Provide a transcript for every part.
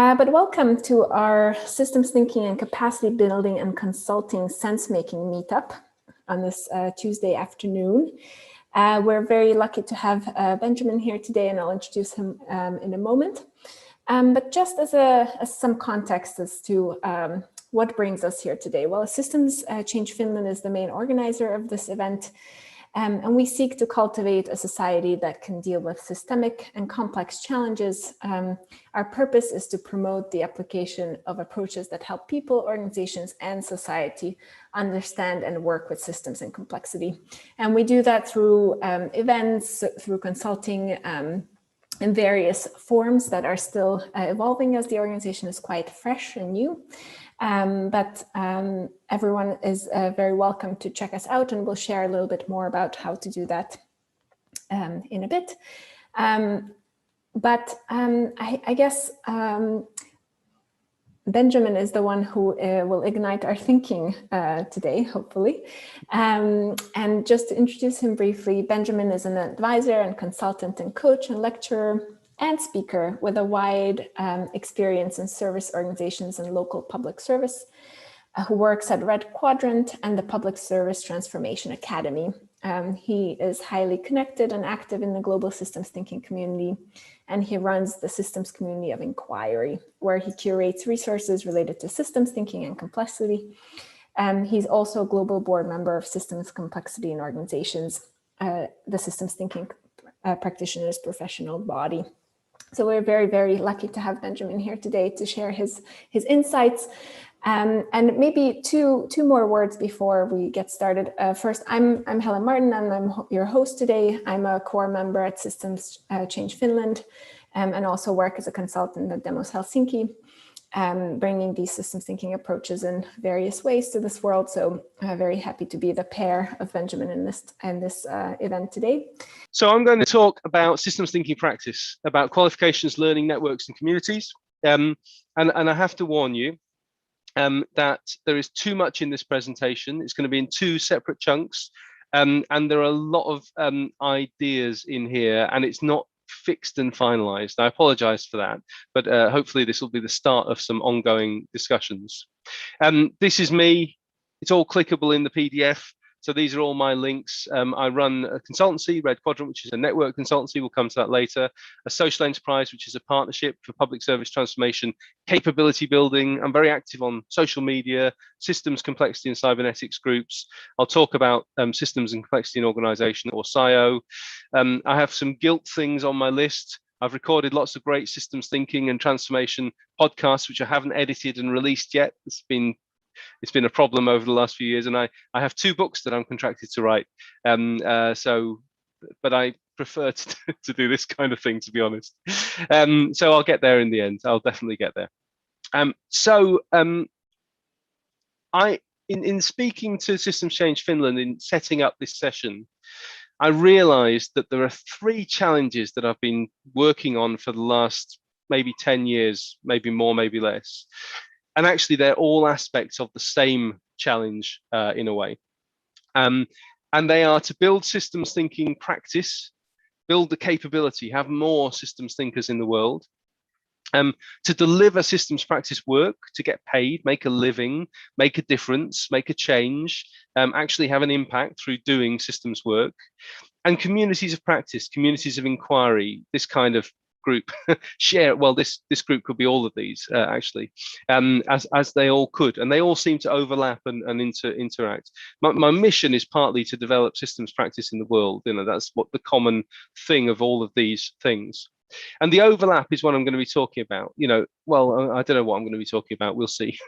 But welcome to our systems thinking and capacity building and consulting sense-making meetup on this Tuesday afternoon. We're very lucky to have Benjamin here today, and I'll introduce him in a moment. But just as some context as to what brings us here today. Well, Systems Change Finland is the main organizer of this event. And we seek to cultivate a society that can deal with systemic and complex challenges. Our purpose is to promote the application of approaches that help people, organizations, and society understand and work with systems and complexity. And we do that through events, through consulting, in various forms that are still evolving, as the organization is quite fresh and new. But everyone is very welcome to check us out, and we'll share a little bit more about how to do that in a bit. I guess Benjamin is the one who will ignite our thinking today, hopefully. And just to introduce him briefly, Benjamin is an advisor and consultant and coach and lecturer and speaker with a wide experience in service organizations and local public service, who works at Red Quadrant and the Public Service Transformation Academy. He is highly connected and active in the global systems thinking community, and he runs the Systems Community of Inquiry, where he curates resources related to systems thinking and complexity. He's also a global board member of Systems Complexity in Organizations, the systems thinking practitioners professional body. So we're very, very lucky to have Benjamin here today to share his insights. And maybe two more words before we get started. First, I'm Helen Martin, and I'm your host today. I'm a core member at Systems Change Finland, and also work as a consultant at Demos Helsinki, bringing these systems thinking approaches in various ways to this world. So very happy to be the pair of Benjamin in this event today. So I'm going to talk about systems thinking practice, about qualifications, learning networks and communities. And I have to warn you that there is too much in this presentation. It's going to be in two separate chunks. And there are a lot of ideas in here, and it's not fixed and finalized. I apologize for that, but hopefully this will be the start of some ongoing discussions. This is me. It's all clickable in the PDF. So these are all my links. I run a consultancy, Red Quadrant, which is a network consultancy. We'll come to that later. A social enterprise, which is a partnership for public service transformation, capability building. I'm very active on social media, systems complexity and cybernetics groups. I'll talk about systems and complexity in organization, or SIO. I have some guilt things on my list. I've recorded lots of great systems thinking and transformation podcasts, which I haven't edited and released yet. It's been a problem over the last few years, and I have two books that I'm contracted to write. But I prefer to do this kind of thing, to be honest. So I'll get there in the end. I'll definitely get there. In speaking to Systems Change Finland, in setting up this session, I realized that there are three challenges that I've been working on for the last maybe 10 years, maybe more, maybe less. And actually, they're all aspects of the same challenge in a way. And they are to build systems thinking practice, build the capability, have more systems thinkers in the world, to deliver systems practice work, to get paid, make a living, make a difference, make a change, actually have an impact through doing systems work, and communities of practice, communities of inquiry, this kind of group share. Well, this group could be all of these actually, as they all could, and they all seem to overlap and interact. My mission is partly to develop systems practice in the world. That's what the common thing of all of these things. And the overlap is what I'm going to be talking about. Well, I don't know what I'm going to be talking about. We'll see.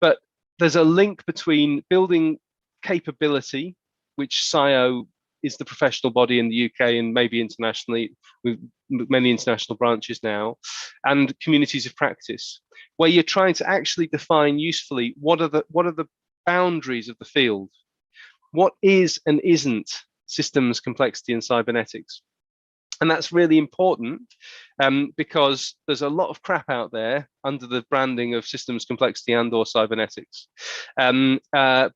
But there's a link between building capability, which SIO is the professional body in the UK and maybe internationally, with many international branches now, and communities of practice, where you're trying to actually define usefully what are the boundaries of the field, what is and isn't systems complexity and cybernetics. And that's really important because there's a lot of crap out there under the branding of systems complexity and or cybernetics, but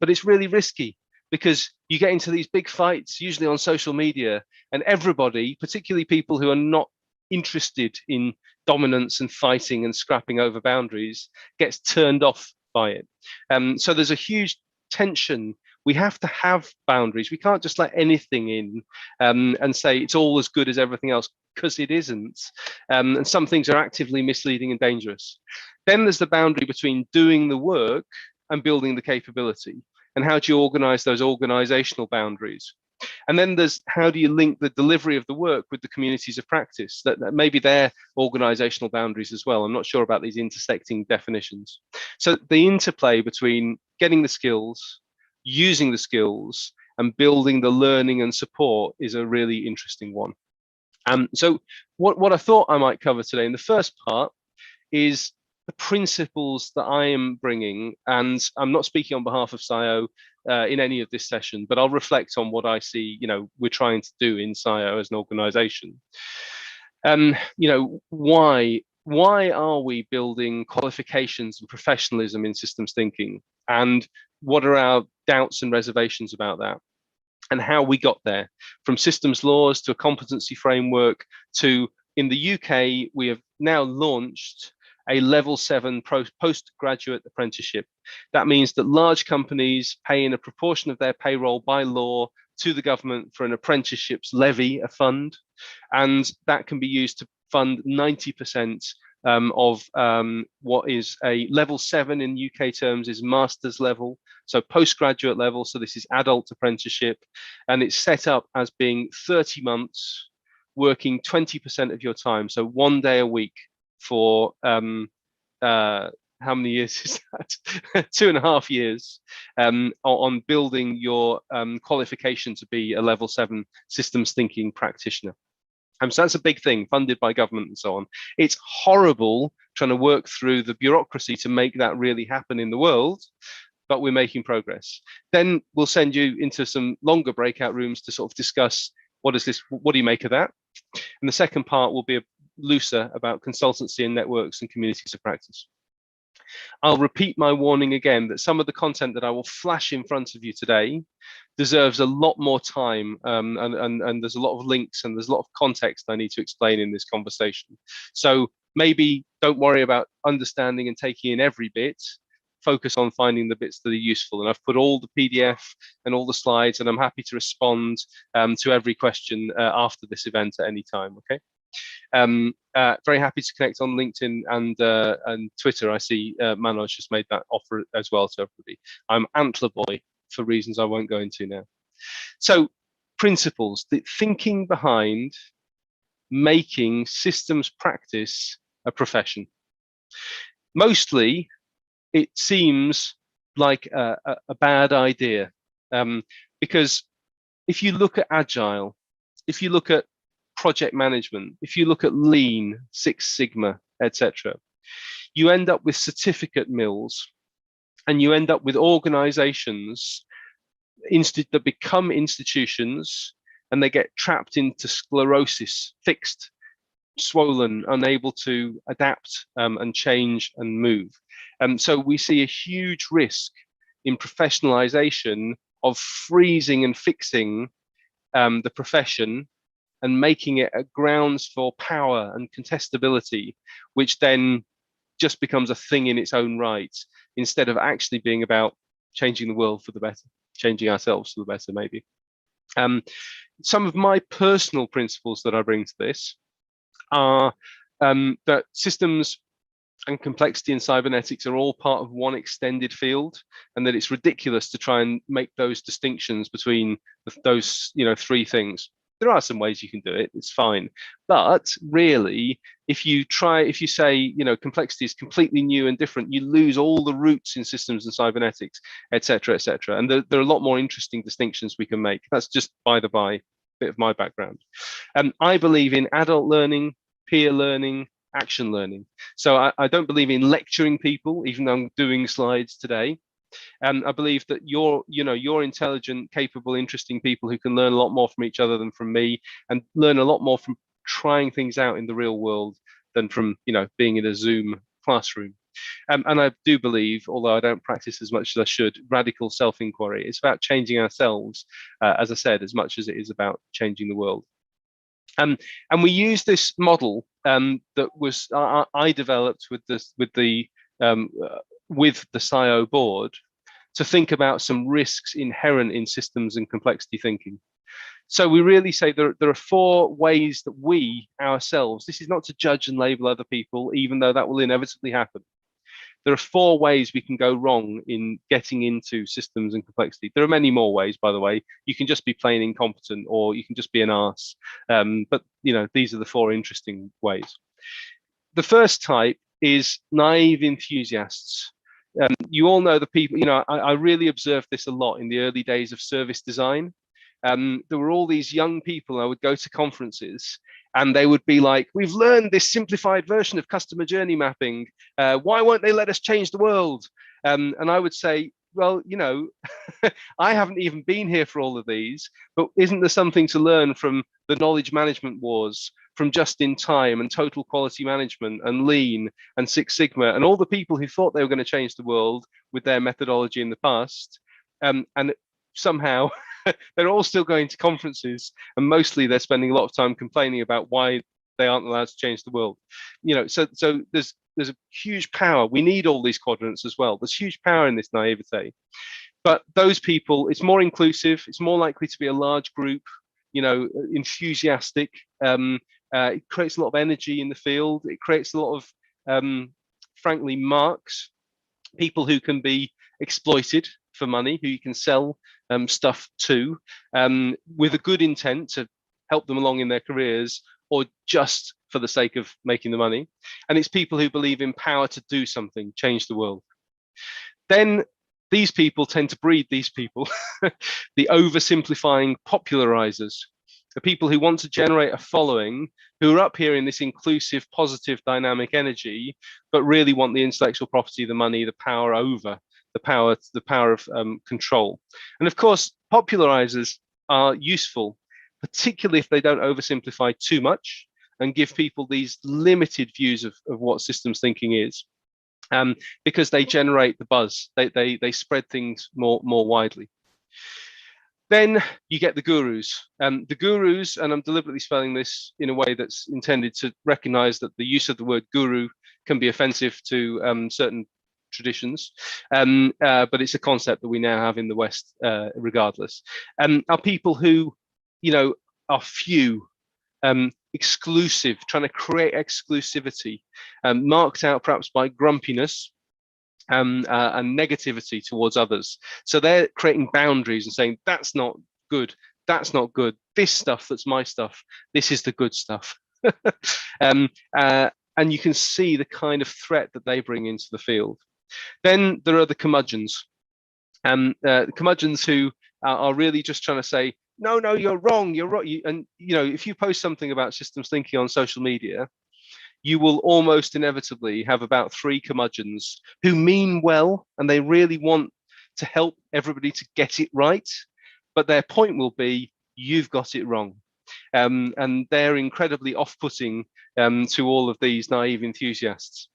it's really risky, because you get into these big fights, usually on social media, and everybody, particularly people who are not interested in dominance and fighting and scrapping over boundaries gets turned off by it. So there's a huge tension. We have to have boundaries. We can't just let anything in and say it's all as good as everything else, because it isn't. And some things are actively misleading and dangerous. Then there's the boundary between doing the work and building the capability. And how do you organize those organizational boundaries? And then there's how do you link the delivery of the work with the communities of practice, that maybe they're organizational boundaries as well. I'm not sure about these intersecting definitions. So the interplay between getting the skills, using the skills, and building the learning and support is a really interesting one. So what I thought I might cover today in the first part is the principles that I am bringing, and I'm not speaking on behalf of SCIO in any of this session, but I'll reflect on what I see, we're trying to do in SCIO as an organization. Why are we building qualifications and professionalism in systems thinking? And what are our doubts and reservations about that? And how we got there, from systems laws to a competency framework to, in the UK, we have now launched a level 7 postgraduate apprenticeship. That means that large companies pay in a proportion of their payroll by law to the government for an apprenticeships levy, a fund, and that can be used to fund 90% of what is a level 7 in UK terms is master's level, so postgraduate level. So this is adult apprenticeship, and it's set up as being 30 months, working 20% of your time, so 1 day a week for how many years is that? 2.5 years on building your qualification to be a level 7 systems thinking practitioner. So that's a big thing, funded by government and so on. It's horrible trying to work through the bureaucracy to make that really happen in the world, but we're making progress. Then we'll send you into some longer breakout rooms to sort of discuss what do you make of that? And the second part will be looser about consultancy and networks and communities of practice. I'll repeat my warning again that some of the content that I will flash in front of you today deserves a lot more time, and there's a lot of links and there's a lot of context I need to explain in this conversation. So maybe don't worry about understanding and taking in every bit. Focus on finding the bits that are useful. And I've put all the PDF and all the slides, and I'm happy to respond to every question after this event at any time, okay? Very happy to connect on LinkedIn and Twitter. I see Manoj just made that offer as well to everybody. I'm Antler Boy for reasons I won't go into now. So principles, the thinking behind making systems practice a profession. Mostly, it seems like a bad idea, because if you look at Agile, if you look at project management, if you look at Lean, Six Sigma, etc., you end up with certificate mills, and you end up with organizations that become institutions, and they get trapped into sclerosis, fixed, swollen, unable to adapt and change and move. So we see a huge risk in professionalization of freezing and fixing the profession and making it a grounds for power and contestability, which then just becomes a thing in its own right, instead of actually being about changing the world for the better, changing ourselves for the better, maybe. Some of my personal principles that I bring to this are that systems and complexity and cybernetics are all part of one extended field, and that it's ridiculous to try and make those distinctions between those three things. There are some ways you can do it, it's fine, but really, if you say complexity is completely new and different, you lose all the roots in systems and cybernetics, etc., etc. And there are a lot more interesting distinctions we can make. That's just by the by, bit of my background. I believe in adult learning, peer learning, action learning. So I don't believe in lecturing people, even though I'm doing slides today. I believe that you're intelligent, capable, interesting people who can learn a lot more from each other than from me, and learn a lot more from trying things out in the real world than from being in a Zoom classroom. And I do believe, although I don't practice as much as I should, radical self-inquiry. It's about changing ourselves, as I said, as much as it is about changing the world. And we use this model that was I developed with the SIO board to think about some risks inherent in systems and complexity thinking. So we really say there are 4 ways that we ourselves, this is not to judge and label other people, even though that will inevitably happen. There are 4 ways we can go wrong in getting into systems and complexity. There are many more ways, by the way. You can just be plain incompetent, or you can just be an arse. But these are the 4 interesting ways. The first type is naive enthusiasts. You all know the people, I really observed this a lot in the early days of service design. There were all these young people. I would go to conferences and they would be like, we've learned this simplified version of customer journey mapping. Why won't they let us change the world? And I would say, well, I haven't even been here for all of these, but isn't there something to learn from the knowledge management wars, from just in time and total quality management and lean and Six Sigma and all the people who thought they were going to change the world with their methodology in the past? And somehow they're all still going to conferences, and mostly they're spending a lot of time complaining about why they aren't allowed to change the world. So there's a huge power. We need all these quadrants as well. There's huge power in this naivete. But those people, it's more inclusive. It's more likely to be a large group, enthusiastic. It creates a lot of energy in the field. It creates a lot of, frankly, marks, people who can be exploited for money, who you can sell stuff to with a good intent to help them along in their careers, or just for the sake of making the money. And it's people who believe in power to do something, change the world. Then these people tend to breed these people, the oversimplifying popularizers, the people who want to generate a following, who are up here in this inclusive, positive, dynamic energy, but really want the intellectual property, the money, the power over, the power of control. And of course, popularizers are useful, particularly if they don't oversimplify too much and give people these limited views of what systems thinking is, because they generate the buzz. They spread things more widely. Then you get the gurus. The gurus, and I'm deliberately spelling this in a way that's intended to recognize that the use of the word guru can be offensive to certain traditions, but it's a concept that we now have in the West regardless, are people who, are few, exclusive, trying to create exclusivity, marked out perhaps by grumpiness and negativity towards others. So they're creating boundaries and saying, that's not good, that's not good, this stuff that's my stuff, this is the good stuff. And you can see the kind of threat that they bring into the field. Then there are the curmudgeons, the curmudgeons who are really just trying to say, no, you're wrong, you're right. And if you post something about systems thinking on social media, you will almost inevitably have about 3 curmudgeons who mean well, and they really want to help everybody to get it right, but their point will be, you've got it wrong. And they're incredibly off-putting to all of these naive enthusiasts.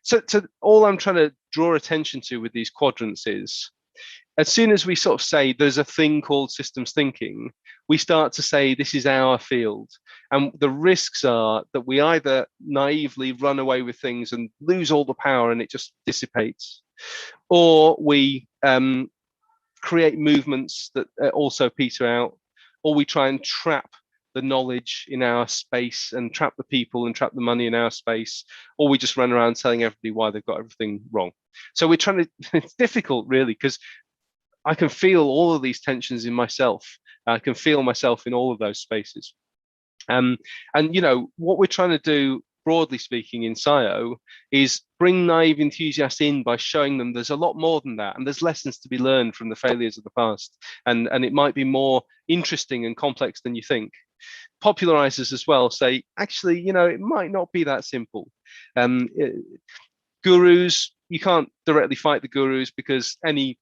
So all I'm trying to draw attention to with these quadrants is, as soon as we sort of say there's a thing called systems thinking, we start to say this is our field. And the risks are that we either naively run away with things and lose all the power and it just dissipates, or we create movements that also peter out, or we try and trap the knowledge in our space and trap the people and trap the money in our space, or we just run around telling everybody why they've got everything wrong. So we're trying to, it's difficult really, because I can feel all of these tensions in myself. I can feel myself in all of those spaces. And what we're trying to do, broadly speaking, in SIO is bring naive enthusiasts in by showing them there's a lot more than that, and there's lessons to be learned from the failures of the past, and it might be more interesting and complex than you think. Popularizers as well say, actually, it might not be that simple. Gurus, you can't directly fight the gurus, because any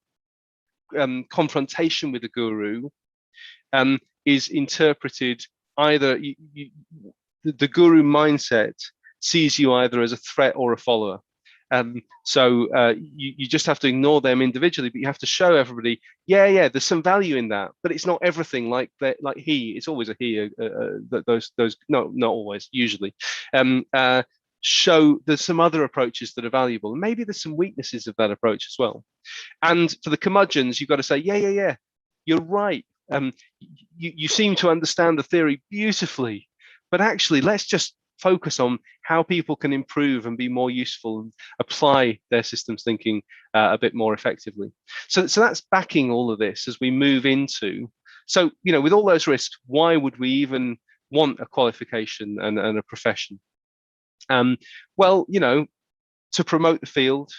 confrontation with the guru is interpreted either, the guru mindset sees you either as a threat or a follower. You just have to ignore them individually, but you have to show everybody, yeah, there's some value in that, but it's not everything. Like he, it's always a he. Those no, not always, usually. Show there's some other approaches that are valuable, and maybe there's some weaknesses of that approach as well. And for the curmudgeons, you've got to say, yeah, you're right. You seem to understand the theory beautifully, but actually, let's just focus on how people can improve and be more useful and apply their systems thinking a bit more effectively. So that's backing all of this as we move into. So, with all those risks, why would we even want a qualification and a profession? Well, to promote the field.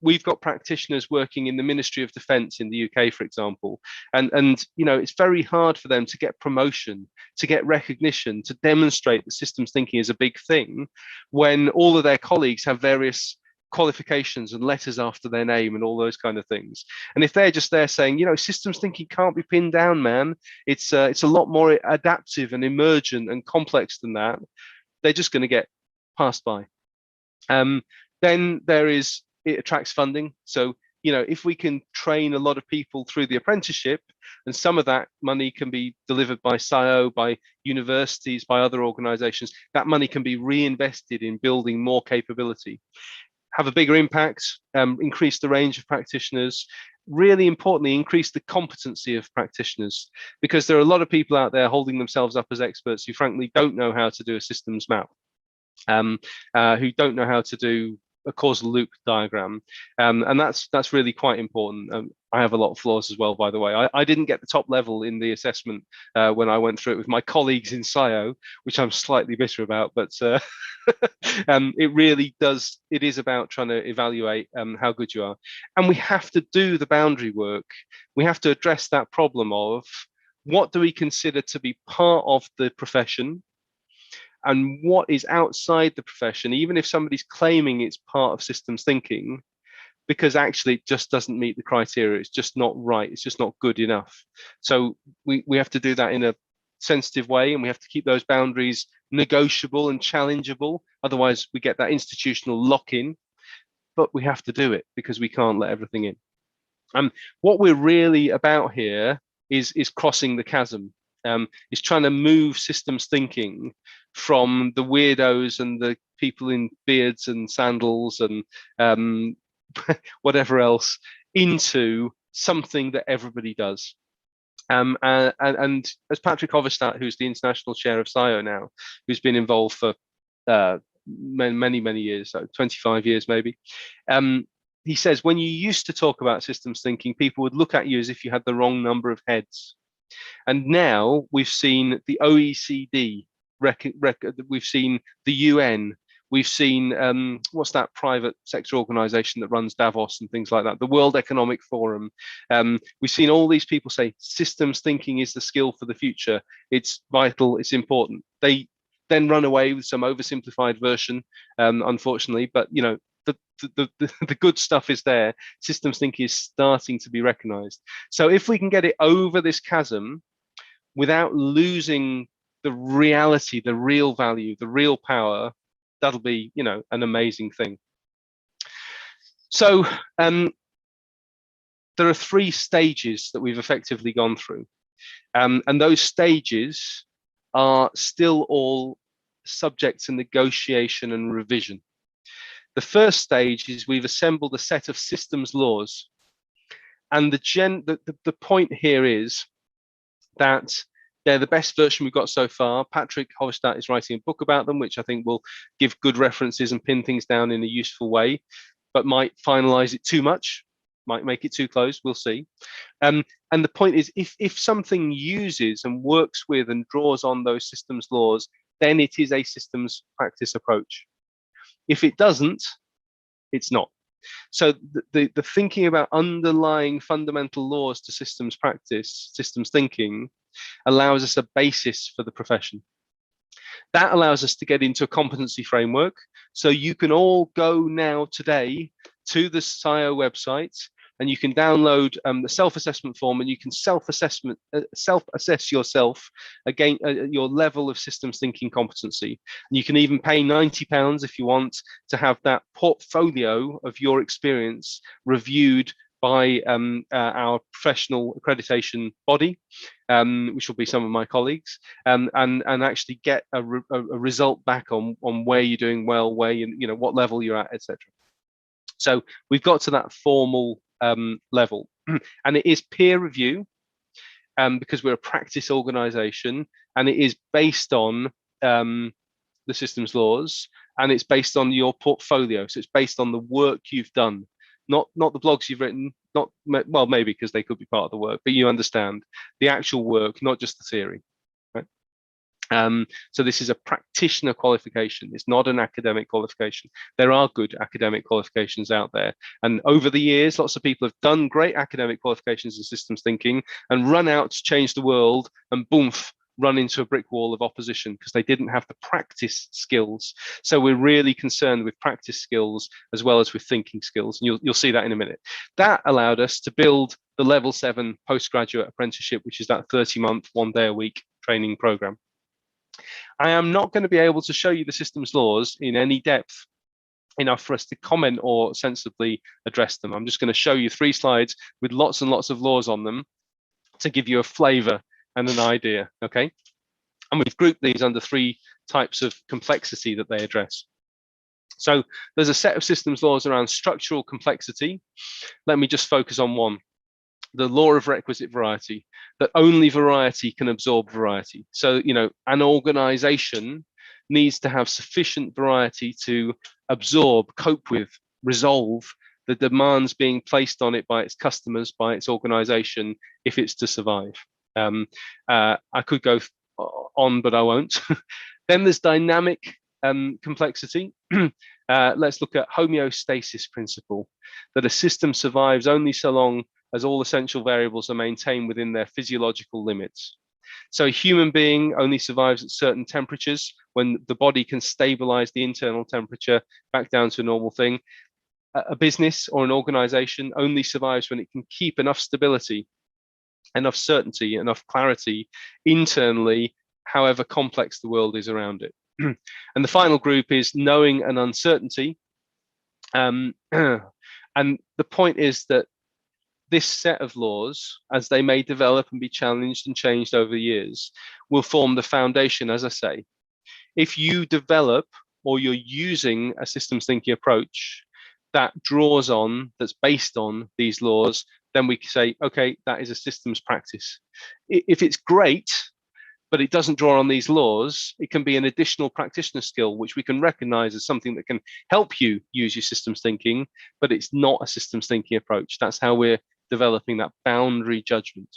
We've got practitioners working in the Ministry of Defence in the UK, for example, and it's very hard for them to get promotion, to get recognition, to demonstrate that systems thinking is a big thing, when all of their colleagues have various qualifications and letters after their name and all those kind of things. And if they're just there saying, systems thinking can't be pinned down, man, it's a lot more adaptive and emergent and complex than that, they're just going to get passed by. Then it attracts funding. So, if we can train a lot of people through the apprenticeship, and some of that money can be delivered by SIO, by universities, by other organizations, that money can be reinvested in building more capability, have a bigger impact, increase the range of practitioners, really importantly, increase the competency of practitioners, because there are a lot of people out there holding themselves up as experts who frankly don't know how to do a systems map, who don't know how to do a causal loop diagram, and that's really quite important. I have a lot of flaws as well, by the way. I didn't get the top level in the assessment when I went through it with my colleagues in SIO, which I'm slightly bitter about, but it really does. It is about trying to evaluate how good you are, and we have to do the boundary work. We have to address that problem of what do we consider to be part of the profession, and what is outside the profession, even if somebody's claiming it's part of systems thinking, because actually it just doesn't meet the criteria. It's just not right. It's just not good enough. So we have to do that in a sensitive way, and we have to keep those boundaries negotiable and challengeable. Otherwise, we get that institutional lock-in, but we have to do it because we can't let everything in. What we're really about here is crossing the chasm. Is trying to move systems thinking from the weirdos and the people in beards and sandals and whatever else into something that everybody does. And as Patrick Hoverstadt, who's the international chair of SIO now, who's been involved for many years, so 25 years maybe, he says, when you used to talk about systems thinking, people would look at you as if you had the wrong number of heads. And now we've seen the OECD, we've seen the UN, we've seen what's that private sector organization that runs Davos and things like that, the World Economic Forum. We've seen all these people say systems thinking is the skill for the future. It's vital, it's important. They then run away with some oversimplified version, unfortunately, but the good stuff is there. Systems thinking is starting to be recognized. So if we can get it over this chasm without losing the reality, the real value, the real power, that'll be, an amazing thing. So there are 3 stages that we've effectively gone through. And those stages are still all subject to negotiation and revision. The first stage is we've assembled a set of systems laws. And the point here is that they're the best version we've got so far. Patrick Hoverstadt is writing a book about them, which I think will give good references and pin things down in a useful way, but might finalize it too much, might make it too close, we'll see. And the point is, if something uses and works with and draws on those systems laws, then it is a systems practice approach. If it doesn't, it's not. So the thinking about underlying fundamental laws to systems practice, systems thinking, allows us a basis for the profession. That allows us to get into a competency framework. So you can all go now today to the SIO website and you can download the self-assessment form, and you can self-assess yourself against your level of systems thinking competency. And you can even pay £90 if you want to have that portfolio of your experience reviewed by our professional accreditation body, which will be some of my colleagues, and actually get a result back on where you're doing well, where what level you're at, etc. So we've got to that formal level, and it is peer review, because we're a practice organization, and it is based on the systems laws, and it's based on your portfolio. So it's based on the work you've done, not the blogs you've written, well, maybe because they could be part of the work, but you understand the actual work, not just the theory. Right? So this is a practitioner qualification. It's not an academic qualification. There are good academic qualifications out there. And over the years, lots of people have done great academic qualifications in systems thinking and run out to change the world, and boom, run into a brick wall of opposition because they didn't have the practice skills. So we're really concerned with practice skills as well as with thinking skills. And you'll see that in a minute. That allowed us to build the level 7 postgraduate apprenticeship, which is that 30-month, 1 day a week training program. I am not going to be able to show you the systems laws in any depth enough for us to comment or sensibly address them. I'm just going to show you 3 slides with lots and lots of laws on them to give you a flavor and an idea, okay? And we've grouped these under 3 types of complexity that they address. So there's a set of systems laws around structural complexity. Let me just focus on one. The law of requisite variety, that only variety can absorb variety. So, an organization needs to have sufficient variety to absorb, cope with, resolve the demands being placed on it by its customers, by its organization, if it's to survive. I could go on, but I won't. Then there's dynamic complexity. Let's look at homeostasis principle, that a system survives only so long as all essential variables are maintained within their physiological limits. So a human being only survives at certain temperatures when the body can stabilize the internal temperature back down to a normal thing. A business or an organization only survives when it can keep enough stability, enough certainty, enough clarity internally, however complex the world is around it. And the final group is knowing and uncertainty. And the point is that this set of laws, as they may develop and be challenged and changed over the years, will form the foundation, as I say. If you develop or you're using a systems thinking approach that draws on, that's based on these laws, then we can say, okay, that is a systems practice. If it's great, but it doesn't draw on these laws, it can be an additional practitioner skill, which we can recognize as something that can help you use your systems thinking, but it's not a systems thinking approach. That's how we're developing that boundary judgment.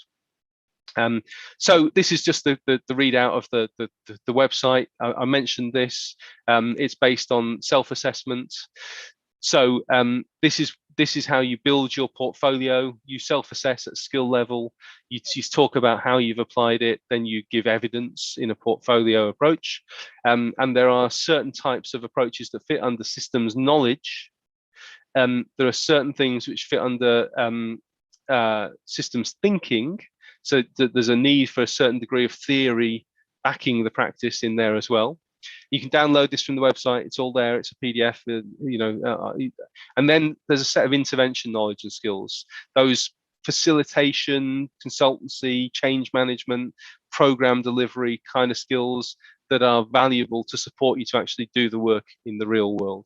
So this is just the readout of the website. I mentioned this. It's based on self-assessment. So this is how you build your portfolio. You self-assess at skill level. You talk about how you've applied it. Then you give evidence in a portfolio approach. And there are certain types of approaches that fit under systems knowledge. There are certain things which fit under systems thinking. So there's a need for a certain degree of theory backing the practice in there as well. You can download this from the website. It's all there. It's a PDF, and then there's a set of intervention knowledge and skills. Those facilitation, consultancy, change management, program delivery kind of skills that are valuable to support you to actually do the work in the real world.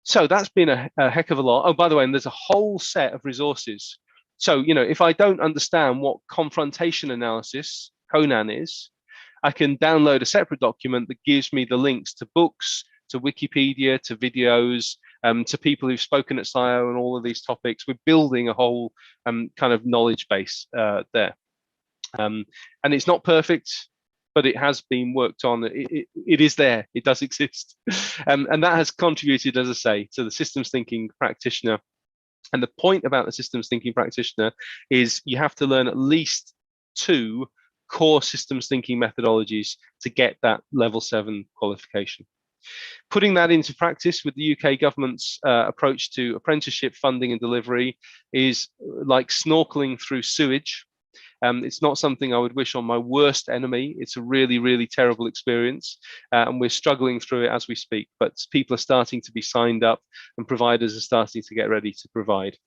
So that's been a heck of a lot. Oh, by the way, and there's a whole set of resources. So, if I don't understand what confrontation analysis, CONAN, is, I can download a separate document that gives me the links to books, to Wikipedia, to videos, to people who've spoken at SCIO and all of these topics. We're building a whole kind of knowledge base there. And it's not perfect, but it has been worked on. It is there. It does exist. And that has contributed, as I say, to the systems thinking practitioner. And the point about the systems thinking practitioner is you have to learn at least 2 core systems thinking methodologies to get that level 7 qualification. Putting that into practice with the UK government's approach to apprenticeship funding and delivery is like snorkeling through sewage. It's not something I would wish on my worst enemy. It's a really, really terrible experience, and we're struggling through it as we speak. But people are starting to be signed up, and providers are starting to get ready to provide.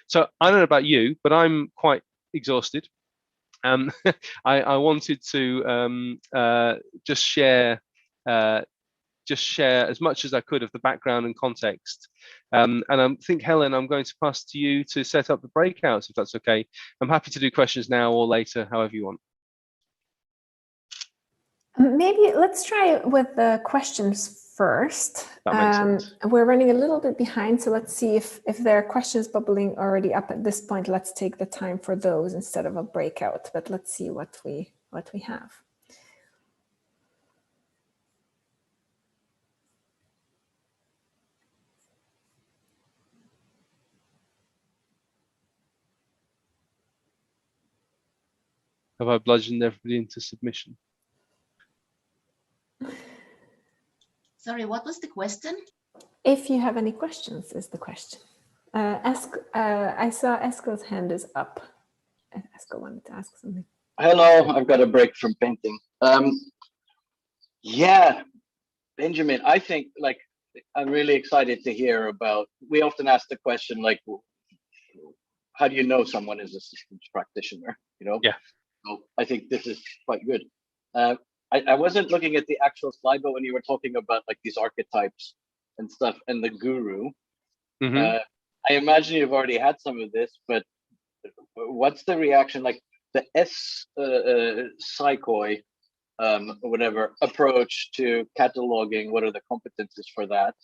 So I don't know about you, but I'm quite exhausted. I wanted to just share as much as I could of the background and context. And I think, Helen, I'm going to pass to you to set up the breakouts, if that's okay. I'm happy to do questions now or later, however you want. Maybe let's try with the questions first. That makes sense. We're running a little bit behind, so let's see if there are questions bubbling already up at this point. Let's take the time for those instead of a breakout, but let's see what we have. Have I bludgeoned everybody into submission? Sorry, what was the question? If you have any questions, is the question. I saw Esko's hand is up. Esko wanted to ask something. Hello, I've got a break from painting. Yeah, Benjamin, I think like I'm really excited to hear about. We often ask the question like, how do you know someone is a systems practitioner? You know. Yeah. So I think this is quite good. I wasn't looking at the actual slide, but when you were talking about like these archetypes and stuff and the guru, I imagine you've already had some of this, but what's the reaction? Like the psychoi, whatever approach to cataloging, what are the competences for that,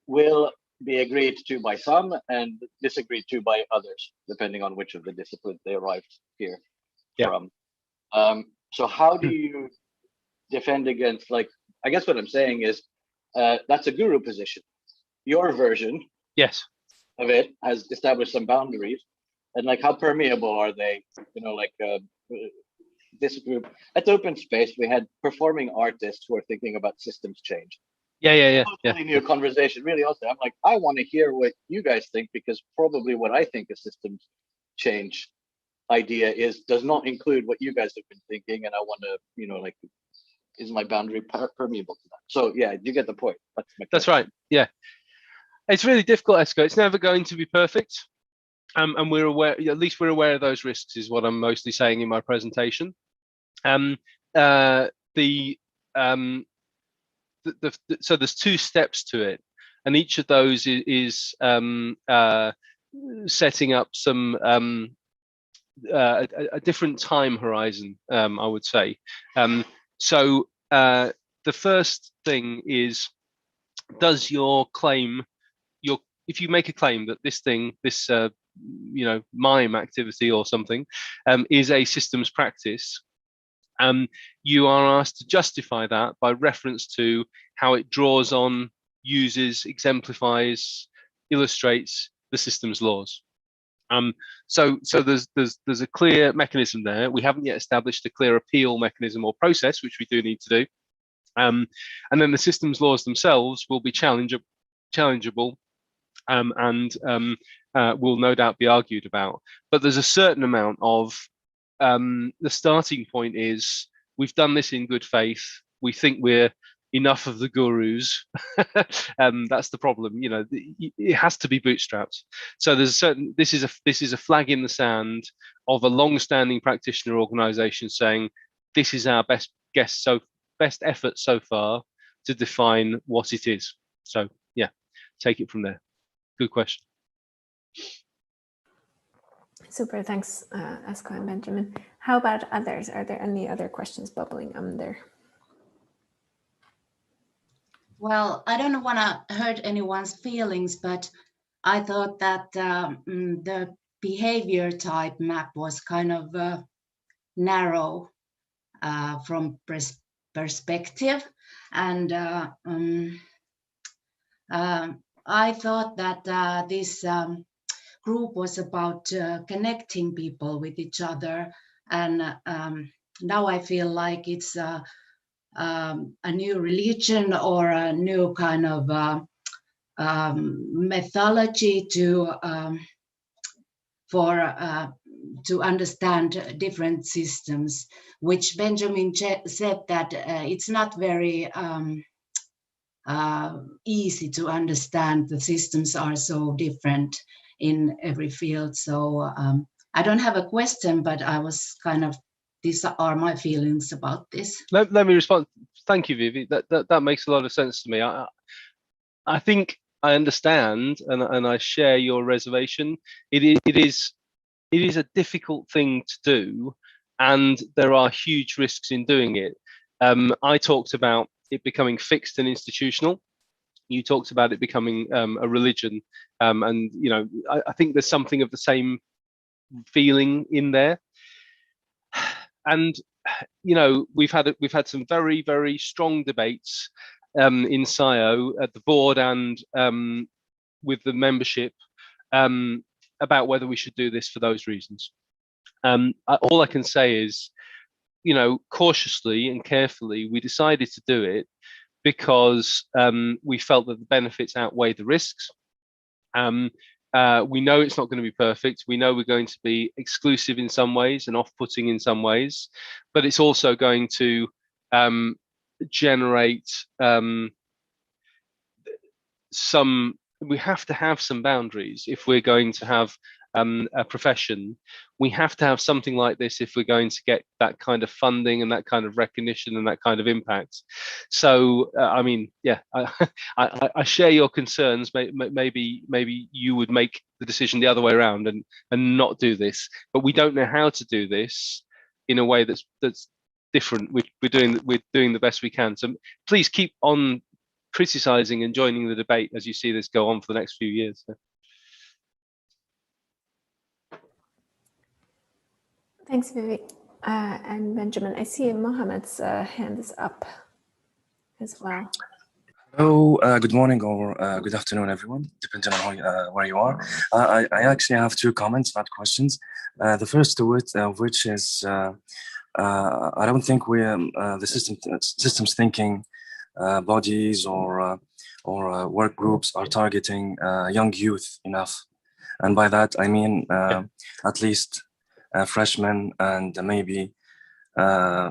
will be agreed to by some and disagreed to by others, depending on which of the disciplines they arrived here from. So how do you defend against, like, I guess what I'm saying is that's a guru position. Your version of it has established some boundaries, and like how permeable are they? You know, like this group at Open Space, we had performing artists who are thinking about systems change. Totally new conversation, really awesome. I'm like, I want to hear what you guys think, because probably what I think a systems change idea does not include what you guys have been thinking, and I want to, you know, like, is my boundary permeable to that? So yeah, you get the point. That's right. Yeah, it's really difficult, Esko. It's never going to be perfect, and we're aware. At least we're aware of those risks. Is what I'm mostly saying in my presentation. So there's two steps to it, and each of those is setting up some a different time horizon, I would say. So the first thing is, does your claim, if you make a claim that this you know, mime activity or something is a systems practice, you are asked to justify that by reference to how it draws on, uses, exemplifies, illustrates the systems laws. So there's a clear mechanism there. We haven't yet established a clear appeal mechanism or process, which we do need to do. And then the systems laws themselves will be challengeable, and will no doubt be argued about. But there's a certain amount of the starting point is, we've done this in good faith. We think we're enough of the gurus. That's the problem. You know, it has to be bootstrapped. So there's a certain. This is a flag in the sand of a long-standing practitioner organisation saying, this is our best effort so far to define what it is. So yeah, take it from there. Good question. Super, thanks, Esko and Benjamin. How about others? Are there any other questions bubbling on there? Well, I don't want to hurt anyone's feelings, but I thought that the behavior type map was kind of narrow from perspective, and I thought that this group was about connecting people with each other, and now I feel like it's a new religion or a new kind of methodology to understand different systems, which Benjamin said that it's not very easy to understand. The systems are so different in every field. So I don't have a question, but I was kind of, these are my feelings about this. Let me respond. Thank you, Vivi. That makes a lot of sense to me. I think I understand, and I share your reservation. It is a difficult thing to do, and there are huge risks in doing it. I talked about it becoming fixed and institutional. You talked about it becoming a religion, and you know, I think there's something of the same feeling in there. And you know, we've had some very strong debates in SIO at the board and with the membership about whether we should do this for those reasons. All I can say is, you know, cautiously and carefully, we decided to do it because we felt that the benefits outweigh the risks. We know it's not going to be perfect. We know we're going to be exclusive in some ways and off-putting in some ways, but it's also going to generate we have to have some boundaries if we're going to have a profession. We have to have something like this if we're going to get that kind of funding and that kind of recognition and that kind of impact. So I mean, yeah, I share your concerns. Maybe you would make the decision the other way around and not do this, but we don't know how to do this in a way that's different. We're doing the best we can. So please keep on criticizing and joining the debate as you see this go on for the next few years. Thanks, Vivi. And Benjamin, I see Mohammed's hand is up as well. Hello, good morning or good afternoon, everyone, depending on where you are. I actually have two comments, not questions. The first of which is, I don't think we the systems thinking bodies or work groups are targeting young youth enough. And by that, I mean at least freshmen and maybe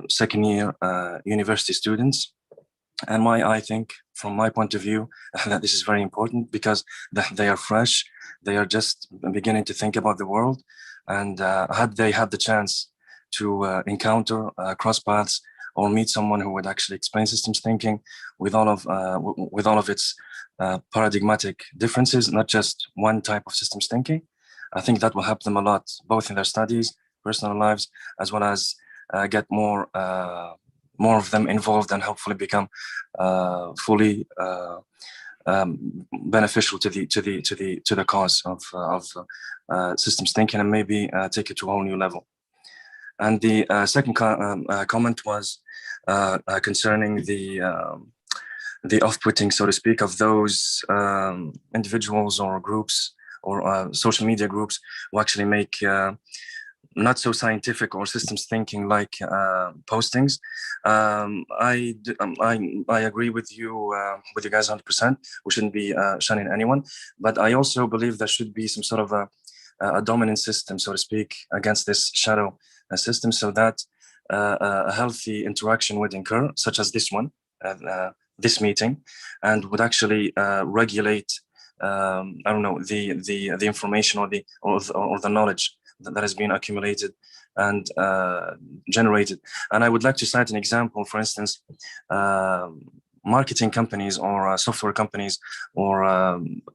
second year university students. And I think from my point of view that this is very important because they are fresh, they are just beginning to think about the world, and had they had the chance to encounter cross paths or meet someone who would actually explain systems thinking with all of its paradigmatic differences, not just one type of systems thinking, I think that will help them a lot, both in their studies, personal lives, as well as get more of them involved and hopefully become fully beneficial to the cause of systems thinking, and maybe take it to a whole new level. And the second comment was concerning the off-putting, so to speak, of those individuals or groups or social media groups who actually make not so scientific or systems thinking like postings. I agree with you guys 100%. We shouldn't be shunning anyone, but I also believe there should be some sort of a dominant system, so to speak, against this shadow system, so that a healthy interaction would occur, such as this one, this meeting, and would actually regulate, I don't know, the information or the knowledge that has been accumulated and generated. And I would like to cite an example. For instance, marketing companies or software companies or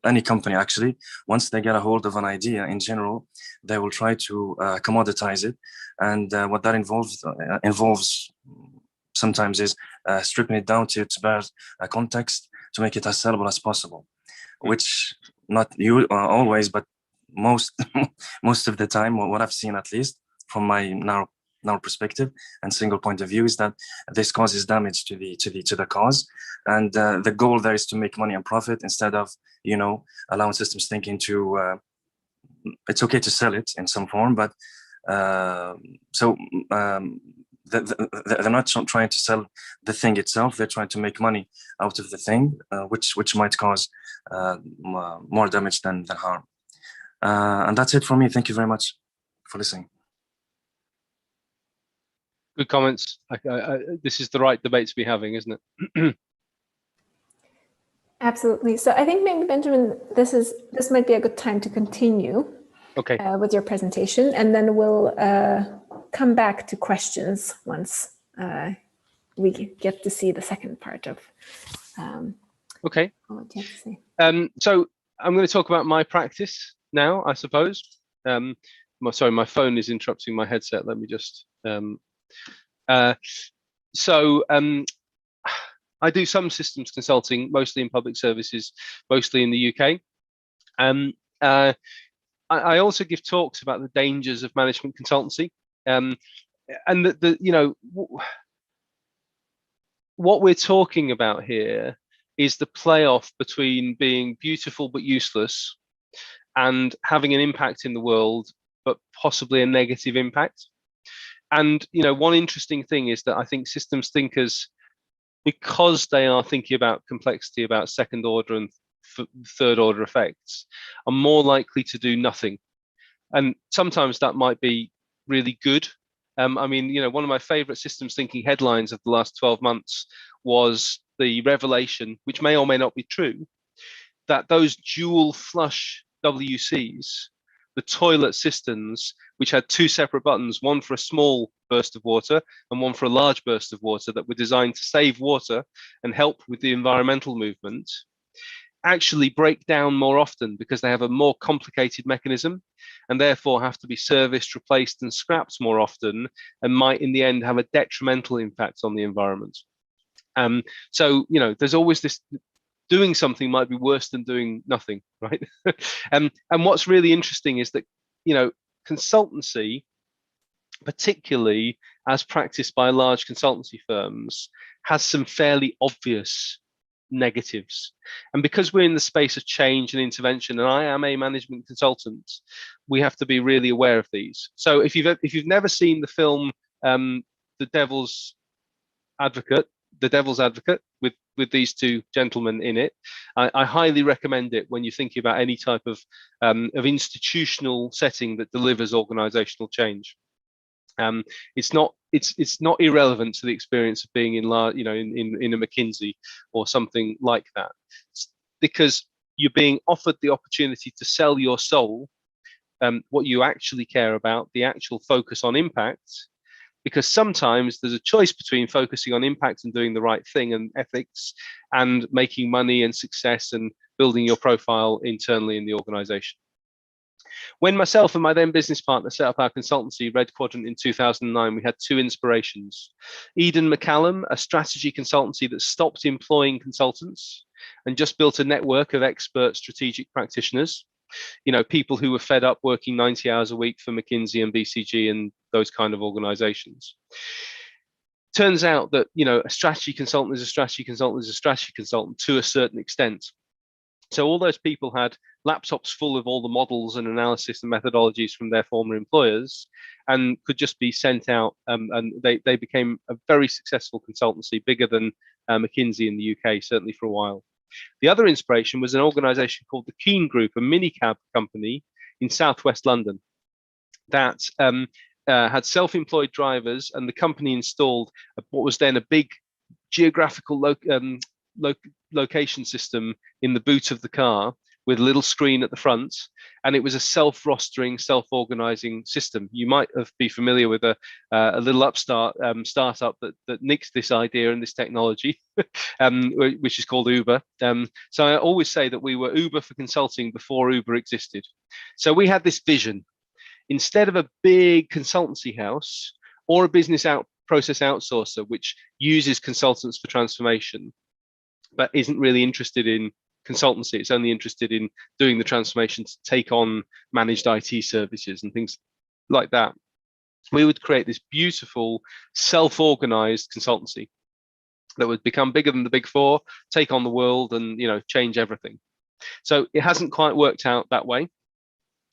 any company, actually, once they get a hold of an idea in general, they will try to commoditize it. And what that involves sometimes is stripping it down to its bare context to make it as sellable as possible, which not you always, but most of the time, what I've seen, at least from my narrow perspective and single point of view, is that this causes damage to the cause, and the goal there is to make money and profit instead of, you know, allowing systems thinking to it's okay to sell it in some form, but they're not trying to sell the thing itself. They're trying to make money out of the thing, which might cause more damage than harm. And that's it for me. Thank you very much for listening. Good comments. This is the right debate to be having, isn't it? Absolutely. So I think maybe, Benjamin, this might be a good time to continue with your presentation, and then we'll come back to questions once we get to see the second part of what you have to say. So I'm going to talk about my practice now, I suppose. Sorry, my phone is interrupting my headset. Let me just. I do some systems consulting, mostly in public services, mostly in the UK. I also give talks about the dangers of management consultancy, and what we're talking about here is the playoff between being beautiful but useless and having an impact in the world, but possibly a negative impact. And one interesting thing is that I think systems thinkers, because they are thinking about complexity, about second order and third order effects, are more likely to do nothing. And sometimes that might be really good. I mean, one of my favorite systems thinking headlines of the last 12 months was the revelation, which may or may not be true, that those dual flush WCs, the toilet cisterns, which had two separate buttons, one for a small burst of water and one for a large burst of water, that were designed to save water and help with the environmental movement, actually break down more often because they have a more complicated mechanism and therefore have to be serviced, replaced and scrapped more often, and might in the end have a detrimental impact on the environment. So there's always this, doing something might be worse than doing nothing, right? And what's really interesting is that consultancy, particularly as practiced by large consultancy firms, has some fairly obvious negatives. And because we're in the space of change and intervention, and I am a management consultant, we have to be really aware of these. So if you've never seen the film The Devil's Advocate with these two gentlemen in it, I highly recommend it when you're thinking about any type of institutional setting that delivers organizational change. It's not irrelevant to the experience of being in a McKinsey or something like that, because you're being offered the opportunity to sell your soul, what you actually care about, the actual focus on impact. Because sometimes there's a choice between focusing on impact and doing the right thing and ethics, and making money and success and building your profile internally in the organization. When myself and my then business partner set up our consultancy, Red Quadrant, in 2009, we had two inspirations. Eden McCallum, a strategy consultancy that stopped employing consultants and just built a network of expert strategic practitioners, people who were fed up working 90 hours a week for McKinsey and BCG and those kind of organizations. Turns out that, a strategy consultant is a strategy consultant is a strategy consultant to a certain extent. So all those people had laptops full of all the models and analysis and methodologies from their former employers, and could just be sent out. And they became a very successful consultancy, bigger than McKinsey in the UK, certainly for a while. The other inspiration was an organization called the Keen Group, a minicab company in southwest London that had self-employed drivers, and the company installed what was then a big geographical location system in the boot of the car with a little screen at the front, and it was a self-rostering, self-organizing system. You might be familiar with a little upstart startup that nixed this idea and this technology, which is called Uber. So I always say that we were Uber for consulting before Uber existed. So we had this vision. Instead of a big consultancy house or a business process outsourcer, which uses consultants for transformation, but isn't really interested in consultancy, it's only interested in doing the transformation to take on managed IT services and things like that, we would create this beautiful self-organized consultancy that would become bigger than the big four, take on the world, and change everything. So it hasn't quite worked out that way.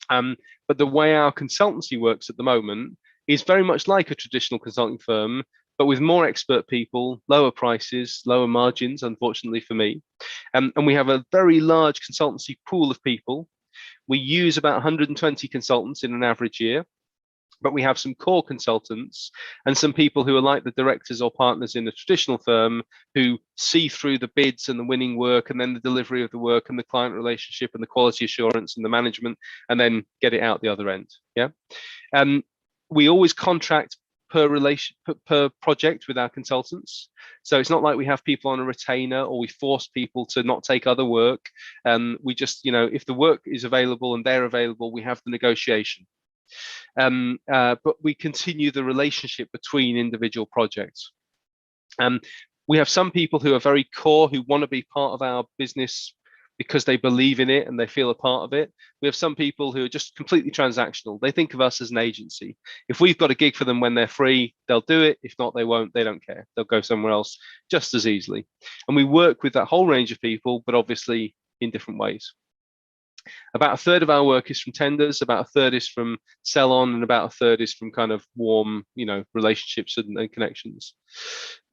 But the way our consultancy works at the moment is very much like a traditional consulting firm, but with more expert people, lower prices, lower margins, unfortunately for me. And we have a very large consultancy pool of people. We use about 120 consultants in an average year, but we have some core consultants and some people who are like the directors or partners in a traditional firm who see through the bids and the winning work and then the delivery of the work and the client relationship and the quality assurance and the management, and then get it out the other end. Yeah. We always contract per project with our consultants. So it's not like we have people on a retainer or we force people to not take other work. We just, if the work is available and they're available, we have the negotiation. But we continue the relationship between individual projects. We have some people who are very core, who want to be part of our business because they believe in it and they feel a part of it. We have some people who are just completely transactional. They think of us as an agency. If we've got a gig for them when they're free, they'll do it. If not, they won't. They don't care. They'll go somewhere else just as easily. And we work with that whole range of people, but obviously in different ways. About a third of our work is from tenders, about a third is from sell on, and about a third is from kind of warm, relationships and connections.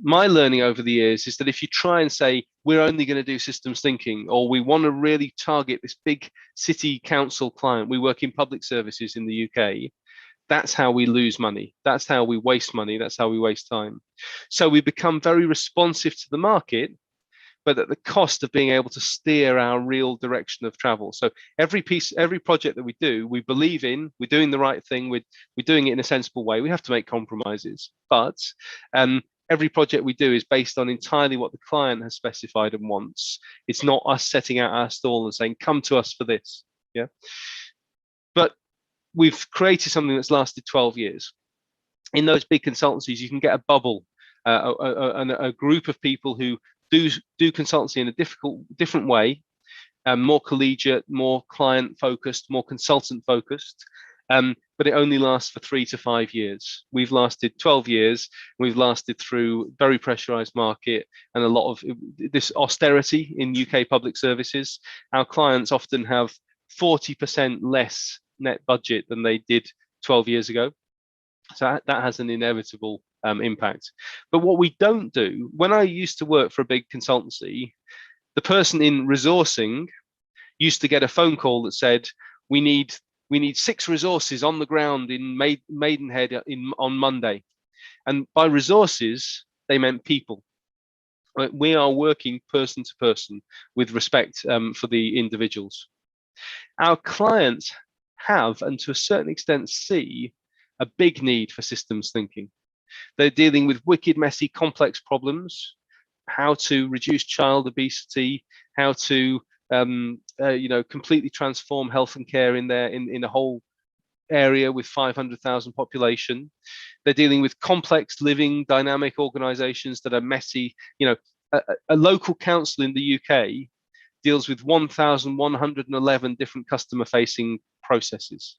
My learning over the years is that if you try and say, we're only going to do systems thinking, or we want to really target this big city council client, we work in public services in the UK, that's how we lose money. That's how we waste money. That's how we waste time. So we become very responsive to the market, but at the cost of being able to steer our real direction of travel. So every project that we do, we believe in, we're doing the right thing, we're doing it in a sensible way. We have to make compromises, but every project we do is based on entirely what the client has specified and wants. It's not us setting out our stall and saying, come to us for this. Yeah. But we've created something that's lasted 12 years. In those big consultancies, you can get a bubble, a group of people who do consultancy in a different way, more collegiate, more client focused, more consultant focused, but it only lasts for 3 to 5 years. We've lasted 12 years. We've lasted through very pressurized market and a lot of this austerity in UK public services. Our clients often have 40% less net budget than they did 12 years ago. So that has an inevitable impact. But what we don't do, when I used to work for a big consultancy, the person in resourcing used to get a phone call that said, we need 6 resources on the ground in Maidenhead on Monday. And by resources, they meant people. We are working person to person with respect for the individuals. Our clients have, and to a certain extent see, a big need for systems thinking. They're dealing with wicked, messy, complex problems, how to reduce child obesity, how to completely transform health and care in a whole area with 500,000 population. They're dealing with complex living, dynamic organizations that are messy. A local council in the UK deals with 1,111 different customer-facing processes.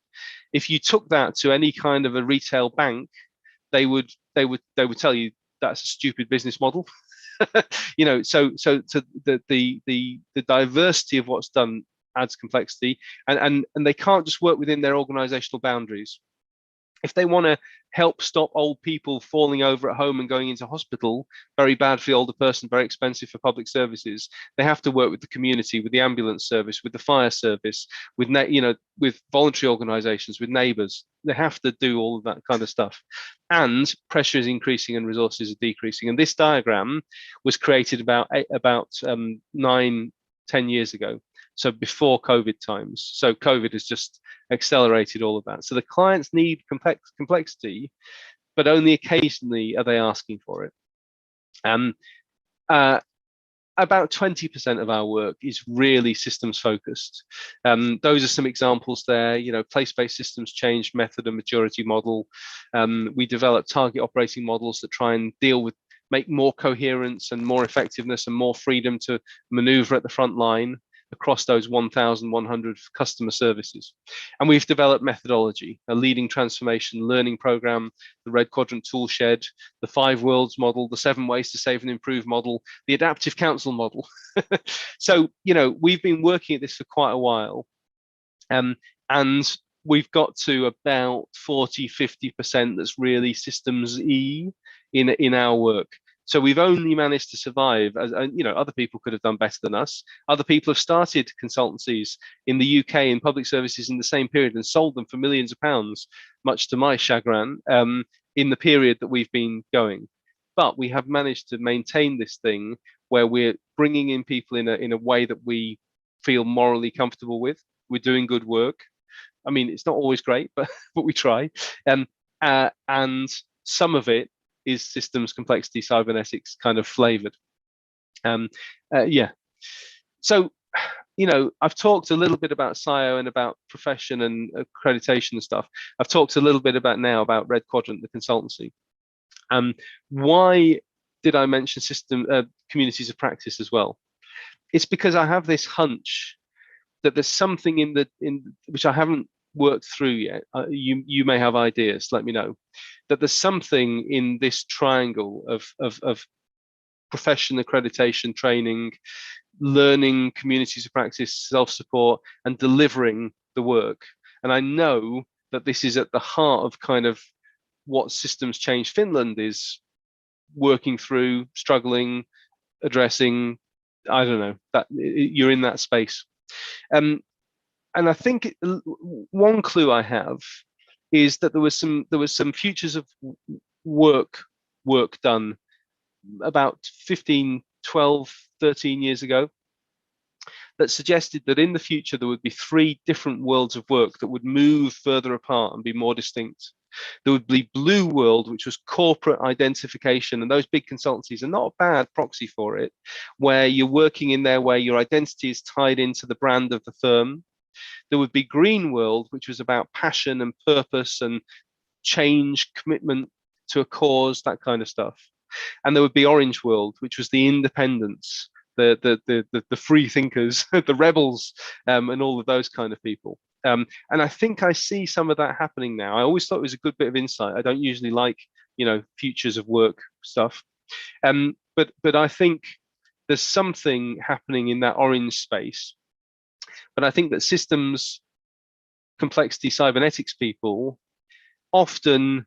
If you took that to any kind of a retail bank, they would tell you that's a stupid business model. So the diversity of what's done adds complexity, and they can't just work within their organizational boundaries. If they want to help stop old people falling over at home and going into hospital, very bad for the older person, very expensive for public services, they have to work with the community, with the ambulance service, with the fire service, with voluntary organizations, with neighbors. They have to do all of that kind of stuff. And pressure is increasing and resources are decreasing. And this diagram was created about 9-10 years ago. So before COVID times. So COVID has just accelerated all of that. So the clients need complexity, but only occasionally are they asking for it. About 20% of our work is really systems focused. Those are some examples there. Place-based systems change method and maturity model. We develop target operating models that try and make more coherence and more effectiveness and more freedom to maneuver at the front line across those 1,100 customer services. And we've developed methodology, a leading transformation learning program, the Red Quadrant tool shed, the 5 worlds model, the 7 ways to save and improve model, the adaptive council model. So, we've been working at this for quite a while. And we've got to about 40–50% that's really systems E in our work. So we've only managed to survive, as other people could have done better than us. Other people have started consultancies in the UK in public services in the same period and sold them for millions of pounds, much to my chagrin, in the period that we've been going. But we have managed to maintain this thing where we're bringing in people in a way that we feel morally comfortable with. We're doing good work. I mean, it's not always great, but we try. And some of it is systems complexity cybernetics kind of flavored. Yeah. So, I've talked a little bit about SIO and about profession and accreditation and stuff. I've talked a little bit about Red Quadrant, the consultancy. Why did I mention communities of practice as well? It's because I have this hunch that there's something in which I haven't worked through yet. You may have ideas. Let me know. That there's something in this triangle of profession, accreditation, training, learning, communities of practice, self-support, and delivering the work. And I know that this is at the heart of kind of what Systems Change Finland is working through, struggling, addressing. I don't know, that you're in that space. And I think one clue I have is that there was some futures of work done about 15, 12, 13 years ago that suggested that in the future there would be 3 different worlds of work that would move further apart and be more distinct. There would be blue world, which was corporate identification, and those big consultancies are not a bad proxy for it, where you're working in there where your identity is tied into the brand of the firm. There would be green world, which was about passion and purpose and change, commitment to a cause, that kind of stuff. And there would be orange world, which was the independence, the free thinkers, the rebels, and all of those kind of people. And I think I see some of that happening now. I always thought it was a good bit of insight. I don't usually like, futures of work stuff. But I think there's something happening in that orange space. But I think that systems complexity cybernetics people often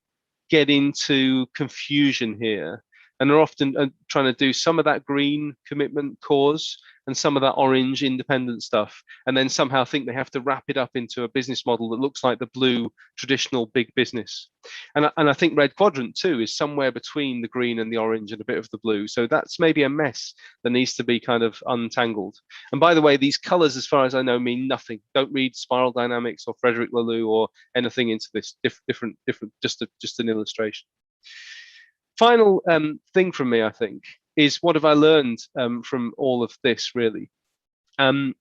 get into confusion here and are often trying to do some of that green commitment cause and some of that orange independent stuff, and then somehow think they have to wrap it up into a business model that looks like the blue traditional big business. And I think Red Quadrant too is somewhere between the green and the orange and a bit of the blue. So that's maybe a mess that needs to be kind of untangled. And by the way, these colors, as far as I know, mean nothing. Don't read Spiral Dynamics or Frederick Laloux or anything into this. Different. Just an illustration. Final thing from me, I think, is what have I learned from all of this, really? Take